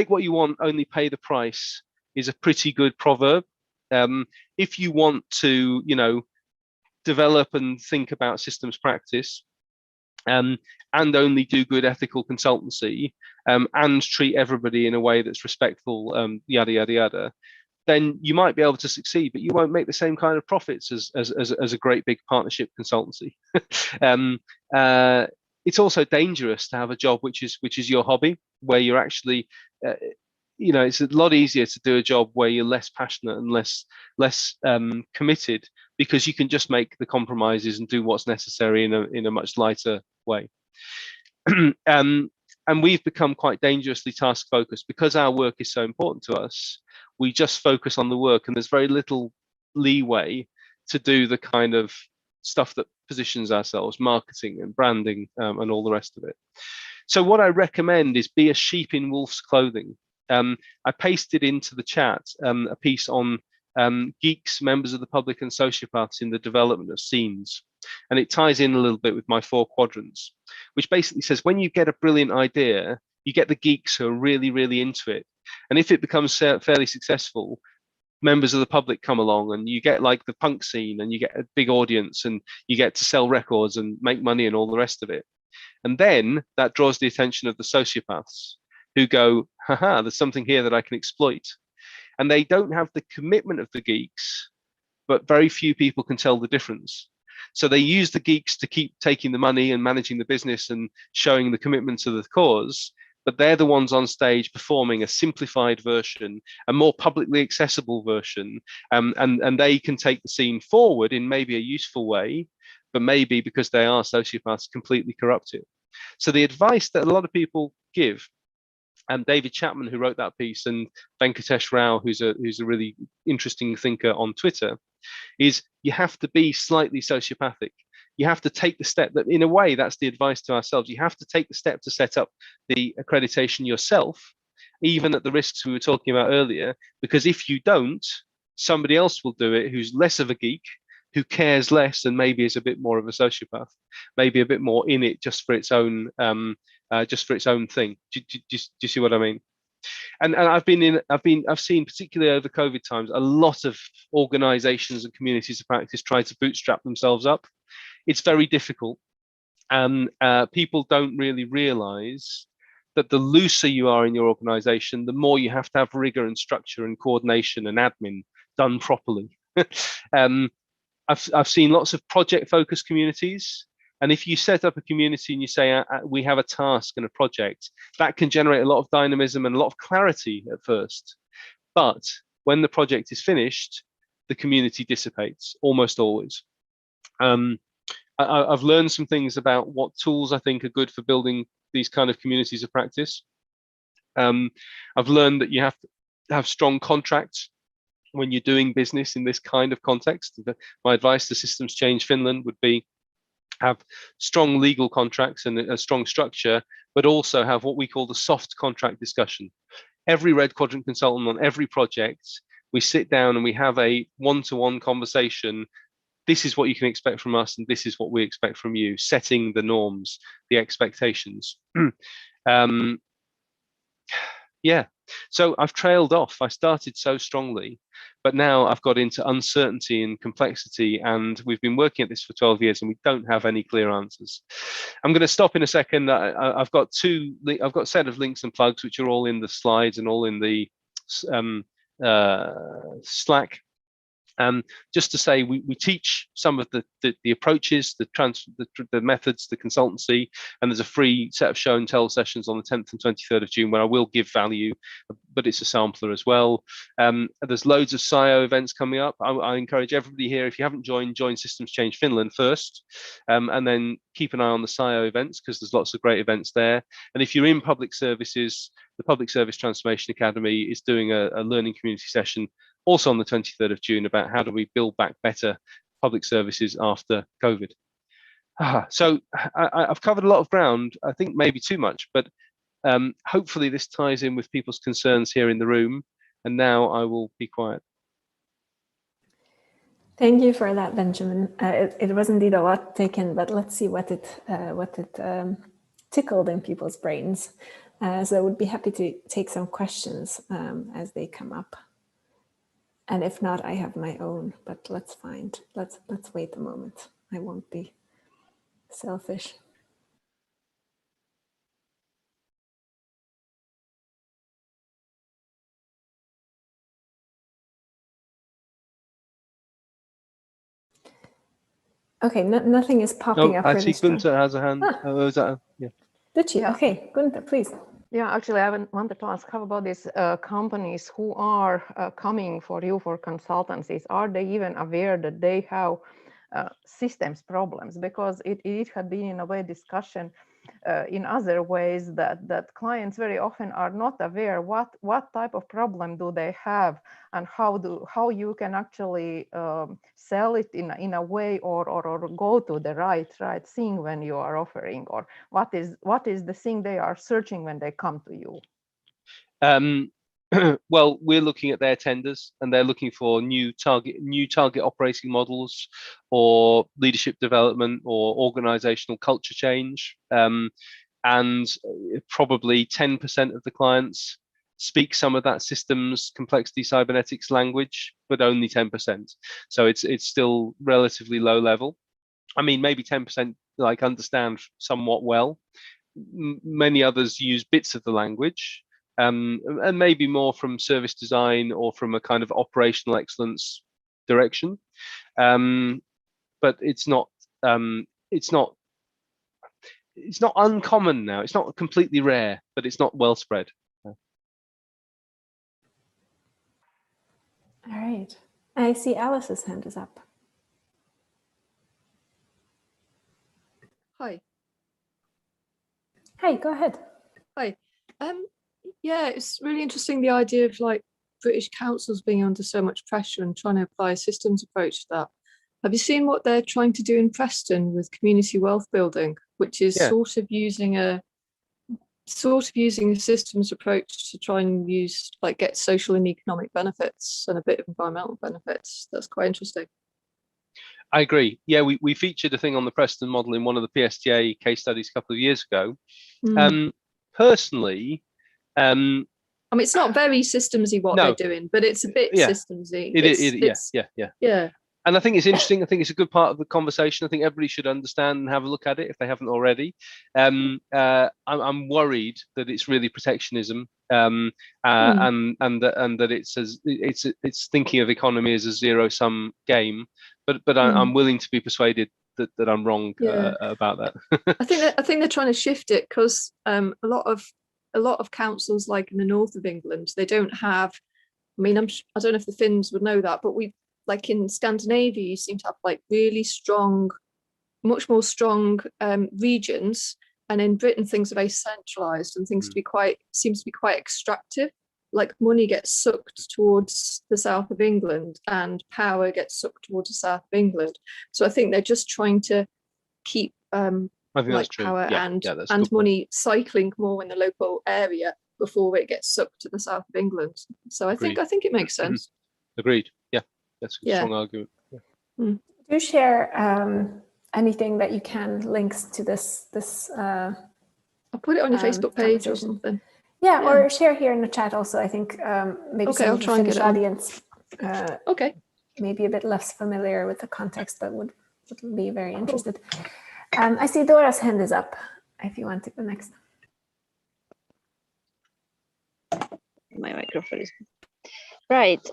what you want, only pay the price is a pretty good proverb. If you want to, develop and think about systems practice, and only do good ethical consultancy, and treat everybody in a way that's respectful, yada, yada, yada, then you might be able to succeed, but you won't make the same kind of profits as a great big partnership consultancy. It's also dangerous to have a job which is your hobby, where you're actually, it's a lot easier to do a job where you're less passionate and less committed, because you can just make the compromises and do what's necessary in a much lighter way. And we've become quite dangerously task focused because our work is so important to us. We just focus on the work, and there's very little leeway to do the kind of stuff that positions ourselves, marketing and branding, and all the rest of it. So what I recommend is be a sheep in wolf's clothing. I pasted into the chat a piece on geeks, members of the public, and sociopaths in the development of scenes. And it ties in a little bit with my 4 quadrants, which basically says when you get a brilliant idea, you get the geeks who are really, really into it. And if it becomes fairly successful, members of the public come along, and you get like the punk scene, and you get a big audience, and you get to sell records and make money and all the rest of it. And then that draws the attention of the sociopaths, who go, haha, there's something here that I can exploit. And they don't have the commitment of the geeks, but very few people can tell the difference. So they use the geeks to keep taking the money and managing the business and showing the commitment to the cause, but they're the ones on stage performing a simplified version, a more publicly accessible version, and they can take the scene forward in maybe a useful way, but maybe because they are sociopaths, completely corrupt it. So the advice that a lot of people give, and David Chapman, who wrote that piece, and Venkatesh Rao, who's a really interesting thinker on Twitter, is you have to be slightly sociopathic. You have to take the step that, in a way, that's the advice to ourselves. You have to take the step to set up the accreditation yourself, even at the risks we were talking about earlier, because if you don't, somebody else will do it who's less of a geek, who cares less, and maybe is a bit more of a sociopath, maybe a bit more in it just for its own thing. Do you see what I mean? And I've seen, particularly over COVID times, a lot of organizations and communities of practice try to bootstrap themselves up. It's very difficult, and people don't really realize that the looser you are in your organization, the more you have to have rigor and structure and coordination and admin done properly. I've seen lots of project-focused communities, and if you set up a community and you say, we have a task and a project, that can generate a lot of dynamism and a lot of clarity at first. But when the project is finished, the community dissipates, almost always. I've learned some things about what tools I think are good for building these kind of communities of practice. I've learned that you have to have strong contracts when you're doing business in this kind of context. My advice to Systems Change Finland would be have strong legal contracts and a strong structure, but also have what we call the soft contract discussion. Every Red Quadrant consultant on every project, we sit down and we have a one-to-one conversation. This is what you can expect from us, and this is what we expect from you, setting the norms, the expectations. Yeah, so I've trailed off. I started so strongly, but now I've got into uncertainty and complexity, and we've been working at this for 12 years and we don't have any clear answers. I'm going to stop in a second. I've got a set of links and plugs, which are all in the slides and all in the Slack. Just to say, we teach some of the approaches, the methods, the consultancy, and there's a free set of show and tell sessions on the 10th and 23rd of June where I will give value, but it's a sampler as well. There's loads of SIO events coming up. I encourage everybody here, if you haven't join Systems Change Finland first, and then keep an eye on the SIO events, because there's lots of great events there. And if you're in public services, the Public Service Transformation Academy is doing a learning community session also on the 23rd of June about how do we build back better public services after COVID. So I've covered a lot of ground, I think maybe too much, but hopefully this ties in with people's concerns here in the room. And now I will be quiet. Thank you for that, Benjamin. It was indeed a lot taken, but let's see what it tickled in people's brains. So I would be happy to take some questions as they come up. And if not, I have my own, but let's wait a moment. I won't be selfish. Okay, nothing is popping up. I see Gunther has a hand. Yeah. Did she? Yeah. Okay, Gunther, please. Yeah, actually, I wanted to ask, how about these companies who are coming for you for consultancies? Are they even aware that they have systems problems? Because it had been in a way discussion in other ways that clients very often are not aware what type of problem do they have, and how you can actually sell it in a way or go to the right thing when you are offering, or what is the thing they are searching when they come to you? Well, we're looking at their tenders, and they're looking for new target operating models, or leadership development, or organizational culture change. And probably 10% of the clients speak some of that systems complexity cybernetics language, but only 10%. So it's still relatively low level. I mean, maybe 10% like understand somewhat well. Many others use bits of the language. And maybe more from service design or from a kind of operational excellence direction, but it's not it's not uncommon now. It's not completely rare, but it's not well spread. All right. I see Alice's hand is up. Hi. Hey, go ahead. Hi. Yeah, it's really interesting, the idea of like British councils being under so much pressure and trying to apply a systems approach to that. Have you seen what they're trying to do in Preston with community wealth building, which is sort of using a systems approach to try and use like get social and economic benefits and a bit of environmental benefits? That's quite interesting. I agree. Yeah, we featured a thing on the Preston model in one of the PSTA case studies a couple of years ago. Personally, I mean, it's not very systemsy what they're doing, but it's a bit systemsy. Yeah. And I think it's interesting. I think it's a good part of the conversation. I think everybody should understand and have a look at it if they haven't already. I'm worried that it's really protectionism, and that it's thinking of economy as a zero-sum game. But I'm willing to be persuaded that I'm wrong about that. I think they're trying to shift it because a lot of councils, like in the north of England, they don't have. I mean, I don't know if the Finns would know that, but we. Like in Scandinavia, you seem to have like really strong, much more strong regions, and in Britain things are very centralised and things seems to be quite extractive. Like money gets sucked towards the south of England, and power gets sucked towards the south of England. So I think they're just trying to keep like power and money cycling more in the local area before it gets sucked to the south of England. So I think it makes sense. Agreed. Yeah. That's a strong argument. Do share anything that you can, links to this. I'll put it on your Facebook page or something. Yeah, or share here in the chat also. I think maybe some of the Finnish audience maybe a bit less familiar with the context, but would be very interested. I see Dora's hand is up, if you want to go next. My microphone is... Right.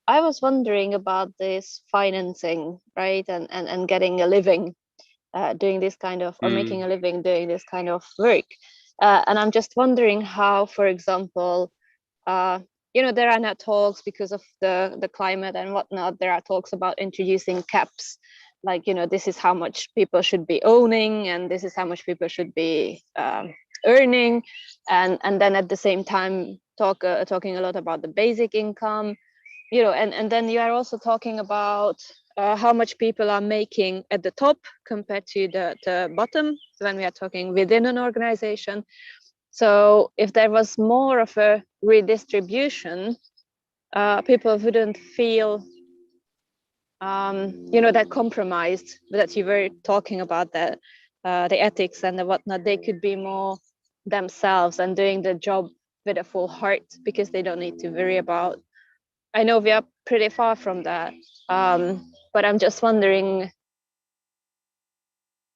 I was wondering about this financing, right, and getting a living doing this kind of, or making a living doing this kind of work. And I'm just wondering how, for example, there are now talks because of the climate and whatnot, there are talks about introducing caps, like, this is how much people should be owning and this is how much people should be earning. And then at the same time, talking a lot about the basic income. And then you are also talking about how much people are making at the top compared to the bottom when we are talking within an organization. So if there was more of a redistribution, people wouldn't feel, that compromised, that you were talking about the ethics and the whatnot. They could be more themselves and doing the job with a full heart because they don't need to worry about. I know we are pretty far from that, but I'm just wondering,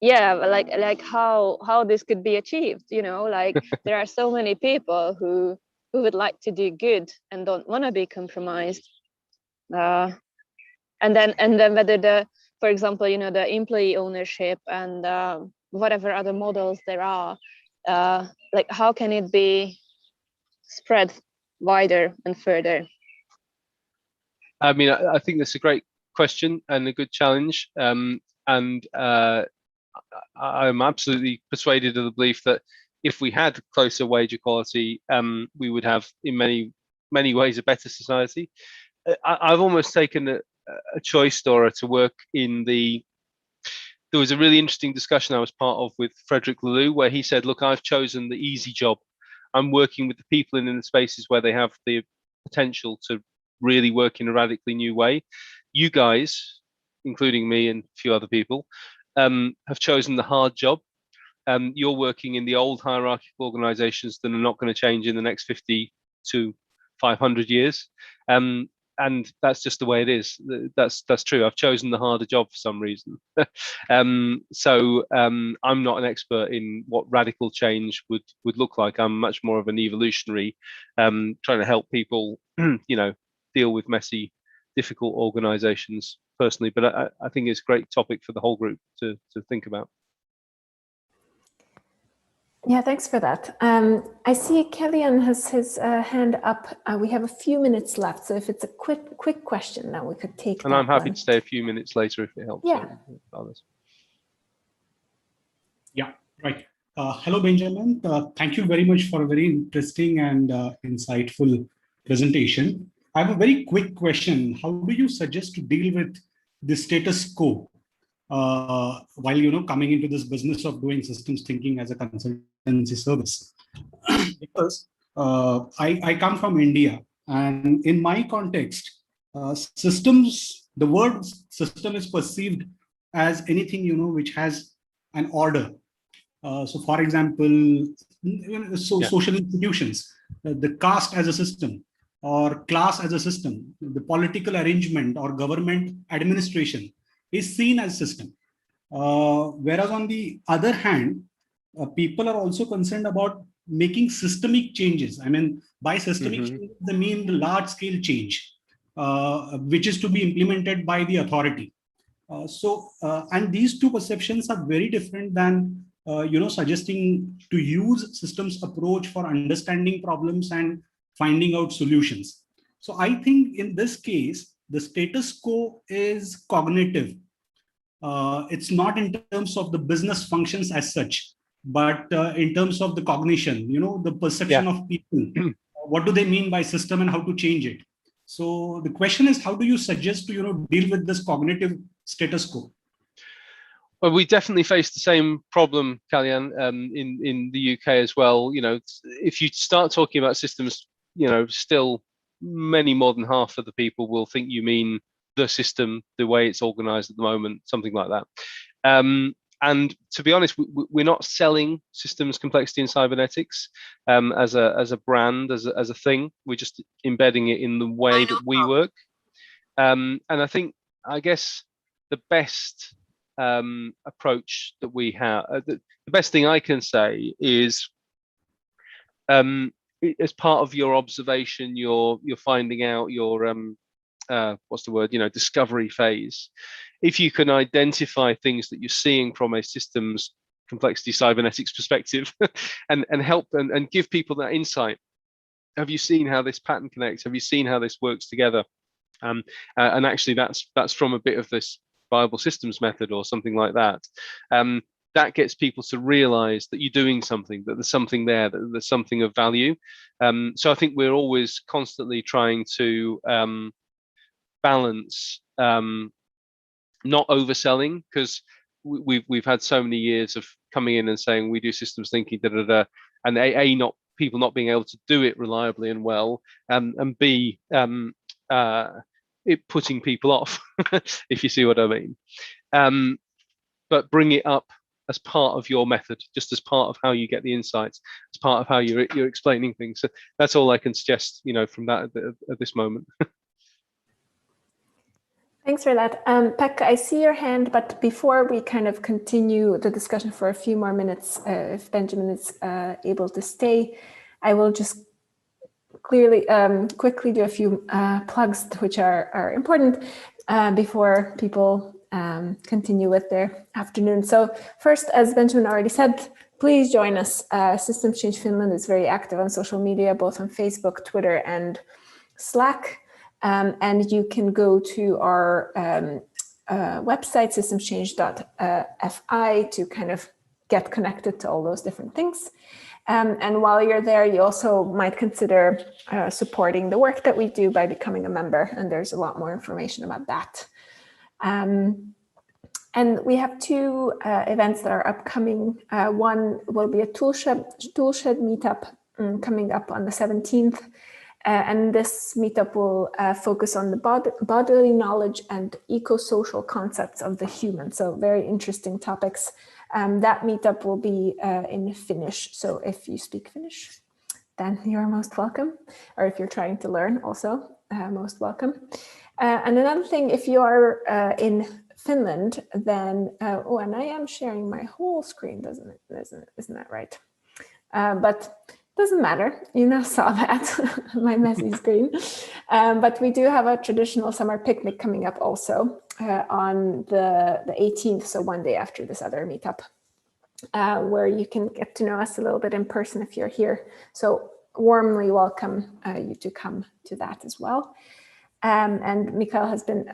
like how this could be achieved. Like there are so many people who would like to do good and don't want to be compromised, and then whether for example, the employee ownership and whatever other models there are, like how can it be spread wider and further? I mean, I think that's a great question and a good challenge. And I'm absolutely persuaded of the belief that if we had closer wage equality, we would have, in many ways, a better society. I've almost taken a choice, Dora, to work in there was a really interesting discussion I was part of with Frederick Laloux, where he said, look, I've chosen the easy job. I'm working with the people in the spaces where they have the potential to really work in a radically new way. You guys, including me and a few other people, have chosen the hard job. You're working in the old hierarchical organizations that are not going to change in the next 50 to 500 years. And that's just the way it is. That's true. I've chosen the harder job for some reason. So I'm not an expert in what radical change would look like. I'm much more of an evolutionary, trying to help people, deal with messy, difficult organizations personally. But I think it's a great topic for the whole group to think about. Yeah, thanks for that. I see Kellyanne has his hand up. We have a few minutes left, so if it's a quick question, now we could take And that I'm happy one. to stay a few minutes later if it helps. Yeah. Others. Yeah, right. Hello, Benjamin. Thank you very much for a very interesting and insightful presentation. I have a very quick question. How do you suggest to deal with the status quo while coming into this business of doing systems thinking as a consultancy service? Because I come from India, and in my context, systems, the word system is perceived as anything which has an order. So, for example, social institutions, the caste as a system, or class as a system, the political arrangement or government administration is seen as system. Whereas on the other hand, people are also concerned about making systemic changes. I mean, by systemic change, they mean the large scale change, which is to be implemented by the authority. And these two perceptions are very different than suggesting to use systems approach for understanding problems and finding out solutions. So I think in this case, the status quo is cognitive. It's not in terms of the business functions as such, but in terms of the cognition, the perception of people. What do they mean by system and how to change it? So the question is, how do you suggest to deal with this cognitive status quo? Well, we definitely face the same problem, Kellyanne, in the UK as well. If you start talking about systems, still many more than half of the people will think you mean the system, the way it's organized at the moment, something like that. And to be honest, we're not selling systems complexity and cybernetics as a brand, as a thing. We're just embedding it in the way that we work. And I guess the best approach that we have, the best thing I can say is, as part of your observation, you're finding out your discovery phase. If you can identify things that you're seeing from a systems complexity cybernetics perspective and help and give people that insight. Have you seen how this pattern connects? Have you seen how this works together? And actually that's from a bit of this viable systems method or something like that. That gets people to realize that you're doing something, that there's something there, that there's something of value. So I think we're always constantly trying to balance not overselling, because we've had so many years of coming in and saying we do systems thinking, and people not being able to do it reliably and well, and B, it putting people off, if you see what I mean. But bring it up as part of your method, just as part of how you get the insights, as part of how you're explaining things. So that's all I can suggest, from that at this moment. Thanks for that. Pekka, I see your hand, but before we kind of continue the discussion for a few more minutes, if Benjamin is able to stay, I will just quickly do a few plugs which are important before people continue with their afternoon. So first, as Benjamin already said, please join us. Systems Change Finland is very active on social media, both on Facebook, Twitter, and Slack. And you can go to our website, systemschange.fi, to kind of get connected to all those different things. And while you're there, you also might consider supporting the work that we do by becoming a member. And there's a lot more information about that. And we have two events that are upcoming. One will be a toolshed meetup coming up on the 17th. And this meetup will focus on the bodily knowledge and eco-social concepts of the human. So very interesting topics. That meetup will be in Finnish. So if you speak Finnish, then you're most welcome. Or if you're trying to learn also, most welcome. And another thing, if you are in Finland, then, and I am sharing my whole screen, isn't that right? But doesn't matter, you now saw that, my messy screen. But we do have a traditional summer picnic coming up also on the 18th, so one day after this other meetup. where you can get to know us a little bit in person if you're here. So warmly welcome you to come to that as well. And Mikael has been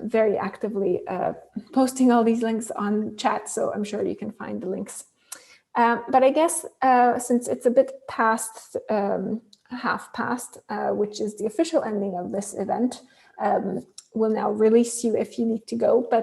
very actively posting all these links on chat, so I'm sure you can find the links. But I guess since it's a bit past, half past, which is the official ending of this event, we'll now release you if you need to go. But